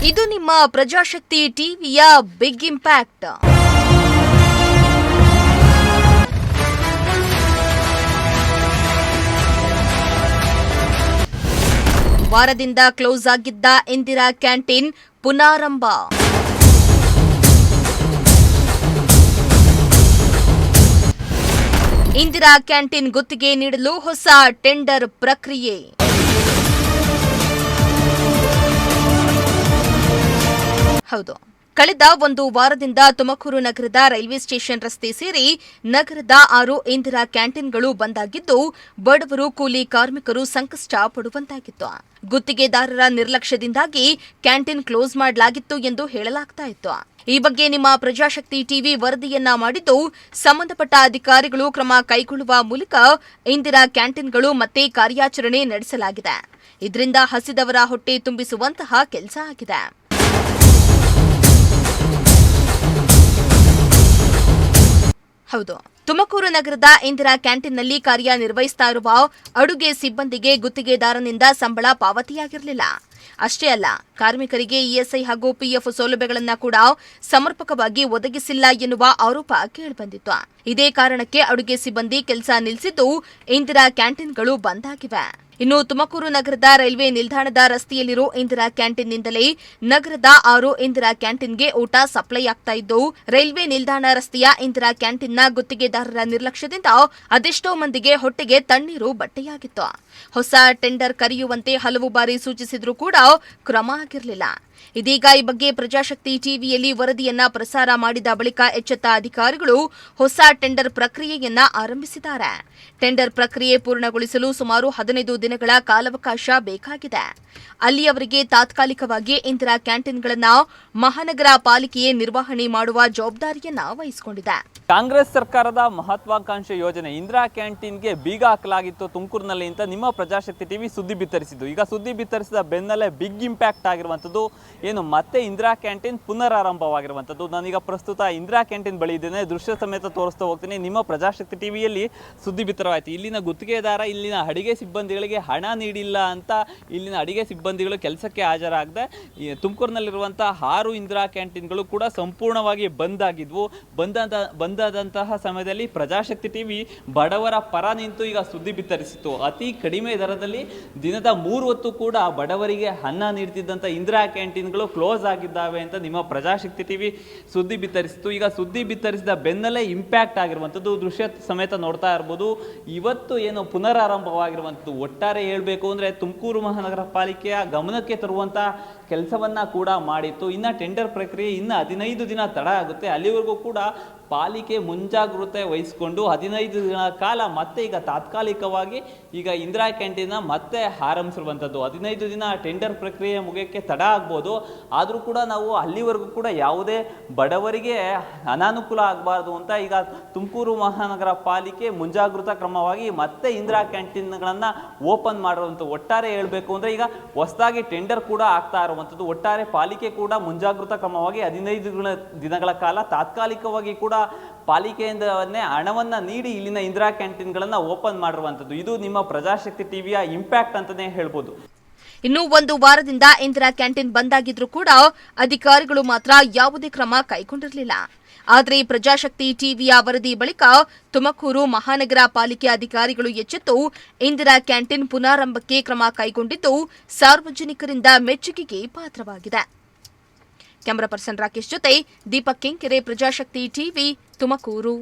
ಇದು ನಿಮ್ಮ ಪ್ರಜಾಶಕ್ತಿ ಟಿವಿಯ ಬಿಗ್ ಇಂಪ್ಯಾಕ್ಟ್. ವಾರದಿಂದ ಕ್ಲೋಸ್ ಆಗಿದ್ದ ಇಂದಿರಾ ಕ್ಯಾಂಟೀನ್ ಪುನಾರಂಭ. ಇಂದಿರಾ ಕ್ಯಾಂಟೀನ್ ಗುತ್ತಿಗೆ ನೀಡಲು ಹೊಸ ಟೆಂಡರ್ ಪ್ರಕ್ರಿಯೆ. ಹೌದು, ಕಳೆದ ಒಂದು ವಾರದಿಂದ ತುಮಕೂರು ನಗರದ ರೈಲ್ವೆ ಸ್ಟೇಷನ್ ರಸ್ತೆ ಸೇರಿ ನಗರದ 6 ಇಂದಿರಾ ಕ್ಯಾಂಟೀನ್ಗಳು ಬಂದಾಗಿದ್ದು, ಬಡವರು ಕೂಲಿ ಕಾರ್ಮಿಕರು ಸಂಕಷ್ಟ ಪಡುವಂತಾಗಿತ್ತು. ಗುತ್ತಿಗೆದಾರರ ನಿರ್ಲಕ್ಷ್ಯದಿಂದಾಗಿ ಕ್ಯಾಂಟೀನ್ ಕ್ಲೋಸ್ ಮಾಡಲಾಗಿತ್ತು ಎಂದು ಹೇಳಲಾಗ್ತಾ ಇತ್ತು. ಈ ಬಗ್ಗೆ ನಿಮ್ಮ ಪ್ರಜಾಶಕ್ತಿ ಟಿವಿ ವರದಿಯನ್ನ ಮಾಡಿದ್ದು, ಸಂಬಂಧಪಟ್ಟ ಅಧಿಕಾರಿಗಳು ಕ್ರಮ ಕೈಗೊಳ್ಳುವ ಮೂಲಕ ಇಂದಿರಾ ಕ್ಯಾಂಟೀನ್ಗಳು ಮತ್ತೆ ಕಾರ್ಯಾಚರಣೆ ನಡೆಸಲಾಗಿದೆ. ಇದರಿಂದ ಹಸಿದವರ ಹೊಟ್ಟೆ ತುಂಬಿಸುವಂತಹ ಕೆಲಸ ಆಗಿದೆ. ಹೌದು, ತುಮಕೂರು ನಗರದ ಇಂದಿರಾ ಕ್ಯಾಂಟೀನ್ನಲ್ಲಿ ಕಾರ್ಯನಿರ್ವಹಿಸ್ತಾ ಇರುವ ಅಡುಗೆ ಸಿಬ್ಬಂದಿಗೆ ಗುತ್ತಿಗೆದಾರನಿಂದ ಸಂಬಳ ಪಾವತಿಯಾಗಿರಲಿಲ್ಲ. ಅಷ್ಟೇ ಅಲ್ಲ, ಕಾರ್ಮಿಕರಿಗೆ ಇಎಸ್ಐ ಹಾಗೂ ಪಿಎಫ್ ಸೌಲಭ್ಯಗಳನ್ನು ಕೂಡ ಸಮರ್ಪಕವಾಗಿ ಒದಗಿಸಿಲ್ಲ ಎನ್ನುವ ಆರೋಪ ಕೇಳಿಬಂದಿತ್ತು. ಇದೇ ಕಾರಣಕ್ಕೆ ಅಡುಗೆ ಸಿಬ್ಬಂದಿ ಕೆಲಸ ನಿಲ್ಲಿಸಿದ್ದು, ಇಂದಿರಾ ಕ್ಯಾಂಟೀನ್ಗಳು ಬಂದ್ ಆಗಿವೆ. ಇನ್ನು ತುಮಕೂರು ನಗರದ ರೈಲ್ವೆ ನಿಲ್ದಾಣದ ರಸ್ತೆಯಲ್ಲಿರೋ ಇಂದಿರಾ ಕ್ಯಾಂಟೀನ್ನಿಂದಲೇ ನಗರದ 6 ಇಂದಿರಾ ಕ್ಯಾಂಟೀನ್ಗೆ ಊಟ ಸಪ್ಲೈ ಆಗ್ತಾ ಇದ್ದು, ರೈಲ್ವೆ ನಿಲ್ದಾಣ ರಸ್ತೆಯ ಇಂದಿರಾ ಕ್ಯಾಂಟೀನ್ನ ಗುತ್ತಿಗೆದಾರರ ನಿರ್ಲಕ್ಷ್ಯದಿಂದ ಅದೆಷ್ಟೋ ಮಂದಿಗೆ ಹೊಟ್ಟೆಗೆ ತಣ್ಣೀರು ಬಟ್ಟೆಯಾಗಿತ್ತು. ಹೊಸ ಟೆಂಡರ್ ಕರೆಯುವಂತೆ ಹಲವು ಬಾರಿ ಸೂಚಿಸಿದ್ರೂ ಕೂಡ ಕ್ರಮ ಆಗಿರಲಿಲ್ಲ. ಇದೀಗ ಈ ಬಗ್ಗೆ ಪ್ರಜಾಶಕ್ತಿ ಟಿವಿಯಲ್ಲಿ ವರದಿಯನ್ನ ಪ್ರಸಾರ ಮಾಡಿದ ಬಳಿಕ ಎಚ್ಚೆತ್ತ ಅಧಿಕಾರಿಗಳು ಹೊಸ ಟೆಂಡರ್ ಪ್ರಕ್ರಿಯೆಯನ್ನ ಆರಂಭಿಸಿದ್ದಾರೆ. ಟೆಂಡರ್ ಪ್ರಕ್ರಿಯೆ ಪೂರ್ಣಗೊಳಿಸಲು ಸುಮಾರು 15 ದಿನಗಳ ಕಾಲಾವಕಾಶ ಬೇಕಾಗಿದೆ. ಅಲ್ಲಿಯವರೆಗೆ ತಾತ್ಕಾಲಿಕವಾಗಿ ಇಂದಿರಾ ಕ್ಯಾಂಟೀನ್ಗಳನ್ನು ಮಹಾನಗರ ಪಾಲಿಕೆಯೇ ನಿರ್ವಹಣೆ ಮಾಡುವ ಜವಾಬ್ದಾರಿಯನ್ನ ವಹಿಸಿಕೊಂಡಿದೆ. ಕಾಂಗ್ರೆಸ್ ಸರ್ಕಾರದ ಮಹತ್ವಾಕಾಂಕ್ಷೆ ಯೋಜನೆ ಇಂದಿರಾ ಕ್ಯಾಂಟೀನ್ಗೆ ಬೀಗ ಹಾಕಲಾಗಿತ್ತು ತುಮಕೂರಿನಲ್ಲಿ ಅಂತ ನಿಮ್ಮ ಪ್ರಜಾಶಕ್ತಿ ಟಿವಿ ಸುದ್ದಿ ಬಿತ್ತರಿಸಿದ್ದು. ಈಗ ಸುದ್ದಿ ಬಿತ್ತರಿಸಿದ ಬೆನ್ನಲ್ಲೇ ಬಿಗ್ ಇಂಪ್ಯಾಕ್ಟ್ ಆಗಿರುವಂಥದ್ದು ಏನು, ಮತ್ತೆ ಇಂದಿರಾ ಕ್ಯಾಂಟೀನ್ ಪುನರಾರಂಭವಾಗಿರುವಂಥದ್ದು. ನಾನೀಗ ಪ್ರಸ್ತುತ ಇಂದಿರಾ ಕ್ಯಾಂಟೀನ್ ಬಳಿ ಇದ್ದೇನೆ, ದೃಶ್ಯ ಸಮೇತ ತೋರಿಸ್ತಾ ಹೋಗ್ತೀನಿ. ನಿಮ್ಮ ಪ್ರಜಾಶಕ್ತಿ ಟಿವಿಯಲ್ಲಿ ಸುದ್ದಿ ಬಿತ್ತರವಾಯಿತು. ಇಲ್ಲಿನ ಗುತ್ತಿಗೆದಾರ ಇಲ್ಲಿನ ಅಡಿಗೆ ಸಿಬ್ಬಂದಿಗಳಿಗೆ ಹಣ ನೀಡಿಲ್ಲ ಅಂತ ಇಲ್ಲಿನ ಅಡಿಗೆ ಸಿಬ್ಬಂದಿಗಳು ಕೆಲಸಕ್ಕೆ ಹಾಜರಾಗದೆ ತುಮಕೂರಿನಲ್ಲಿರುವಂಥ 6 ಇಂದಿರಾ ಕ್ಯಾಂಟೀನ್ಗಳು ಕೂಡ ಸಂಪೂರ್ಣವಾಗಿ ಬಂದ್ ಆಗಿದ್ವು. ಬಂದಾದಂತಹ ಸಮಯದಲ್ಲಿ ಪ್ರಜಾಶಕ್ತಿ ಟಿವಿ ಬಡವರ ಪರ ನಿಂತು ಈಗ ಸುದ್ದಿ ಬಿತ್ತರಿಸಿತು. ಅತಿ ಕಡಿಮೆ ದರದಲ್ಲಿ ದಿನದ 3 ಹೊತ್ತು ಕೂಡ ಬಡವರಿಗೆ ಅನ್ನ ನೀಡ್ತಿದ್ದಂಥ ಇಂದಿರಾ ಕ್ಯಾಂಟೀನ್ಗಳು ಕ್ಲೋಸ್ ಆಗಿದ್ದಾವೆ ಅಂತ ನಿಮ್ಮ ಪ್ರಜಾಶಕ್ತಿ ಟಿವಿ ಸುದ್ದಿ ಬಿತ್ತರಿಸಿತು. ಈಗ ಸುದ್ದಿ ಬಿತ್ತರಿಸಿದ ಬೆನ್ನಲ್ಲೇ ಇಂಪ್ಯಾಕ್ಟ್ ಆಗಿರುವಂಥದ್ದು ದೃಶ್ಯ ಸಮೇತ ನೋಡ್ತಾ ಇರ್ಬೋದು. ಇವತ್ತು ಏನು ಪುನರಾರಂಭವಾಗಿರುವಂಥದ್ದು, ಒಟ್ಟಾರೆ ಹೇಳಬೇಕು ಅಂದರೆ ತುಮಕೂರು ಮಹಾನಗರ ಪಾಲಿಕೆಯ ಗಮನಕ್ಕೆ ತರುವಂಥ ಕೆಲಸವನ್ನ ಕೂಡ ಮಾಡಿತ್ತು. ಇನ್ನು ಟೆಂಡರ್ ಪ್ರಕ್ರಿಯೆ ಇನ್ನು 15 ದಿನ ತಡ ಆಗುತ್ತೆ. ಅಲ್ಲಿವರೆಗೂ ಕೂಡ ಪಾಲಿಕೆ ಮುಂಜಾಗ್ರತೆ ವಹಿಸಿಕೊಂಡು 15 ದಿನಗಳ ಕಾಲ ಮತ್ತೆ ಈಗ ತಾತ್ಕಾಲಿಕವಾಗಿ ಈಗ ಇಂದಿರಾ ಕ್ಯಾಂಟೀನ್ ಮತ್ತೆ ಆರಂಭಿಸಿರುವಂಥದ್ದು. 15 ದಿನ ಟೆಂಡರ್ ಪ್ರಕ್ರಿಯೆ ಮುಗಿಯಕ್ಕೆ ತಡ ಆಗ್ಬೋದು, ಆದರೂ ಕೂಡ ನಾವು ಅಲ್ಲಿವರೆಗೂ ಕೂಡ ಯಾವುದೇ ಬಡವರಿಗೆ ಅನಾನುಕೂಲ ಆಗಬಾರ್ದು ಅಂತ ಈಗ ತುಮಕೂರು ಮಹಾನಗರ ಪಾಲಿಕೆ ಮುಂಜಾಗೃತಾ ಕ್ರಮವಾಗಿ ಮತ್ತೆ ಇಂದಿರಾ ಕ್ಯಾಂಟೀನ್ಗಳನ್ನು ಓಪನ್ ಮಾಡಿರುವಂಥ. ಒಟ್ಟಾರೆ ಹೇಳಬೇಕು ಅಂದರೆ ಈಗ ಹೊಸದಾಗಿ ಟೆಂಡರ್ ಕೂಡ ಆಗ್ತಾ ಇರುವಂಥದ್ದು. ಒಟ್ಟಾರೆ ಪಾಲಿಕೆ ಕೂಡ ಮುಂಜಾಗೃತಾ ಕ್ರಮವಾಗಿ 15 ದಿನಗಳ ಕಾಲ ತಾತ್ಕಾಲಿಕವಾಗಿ ಕೂಡ ಪಾಲಿಕೆಯಿಂದನೇ ಹಣವನ್ನ ನೀಡಿ ಇಲ್ಲಿನ ಇಂದಿರಾ ಕ್ಯಾಂಟೀನ್ಗಳನ್ನು ಓಪನ್ ಮಾಡಿರುವಂಥದ್ದು. ಇದು ನಿಮ್ಮ ಪ್ರಜಾಶಕ್ತಿ ಟಿವಿಯ ಇಂಪ್ಯಾಕ್ಟ್ ಅಂತಾನೆ ಹೇಳ್ಬೋದು. ಇನ್ನು ಒಂದು ವಾರದಿಂದ ಇಂದಿರಾ ಕ್ಯಾಂಟೀನ್ ಬಂದಾಗಿದ್ರೂ ಕೂಡ ಅಧಿಕಾರಿಗಳು ಮಾತ್ರ ಯಾವುದೇ ಕ್ರಮ ಕೈಗೊಂಡಿರಲಿಲ್ಲ. ಆದರೆ ಪ್ರಜಾಶಕ್ತಿ ಟಿವಿಯ ವರದಿ ಬಳಿಕ ತುಮಕೂರು ಮಹಾನಗರ ಪಾಲಿಕೆ ಅಧಿಕಾರಿಗಳು ಎಚ್ಚೆತ್ತು ಇಂದಿರಾ ಕ್ಯಾಂಟೀನ್ ಪುನರಾರಂಭಕ್ಕೆ ಕ್ರಮ ಕೈಗೊಂಡಿದ್ದು ಸಾರ್ವಜನಿಕರಿಂದ ಮೆಚ್ಚುಗೆಗೆ ಪಾತ್ರವಾಗಿದೆ. ಕ್ಯಾಮರಾ ಪರ್ಸನ್ ರಾಕೇಶ್ ಜೊತೆ ದೀಪಕ್ ಕೆಂಕೆರೆ, ಪ್ರಜಾಶಕ್ತಿ ಟಿವಿ, ತುಮಕೂರು.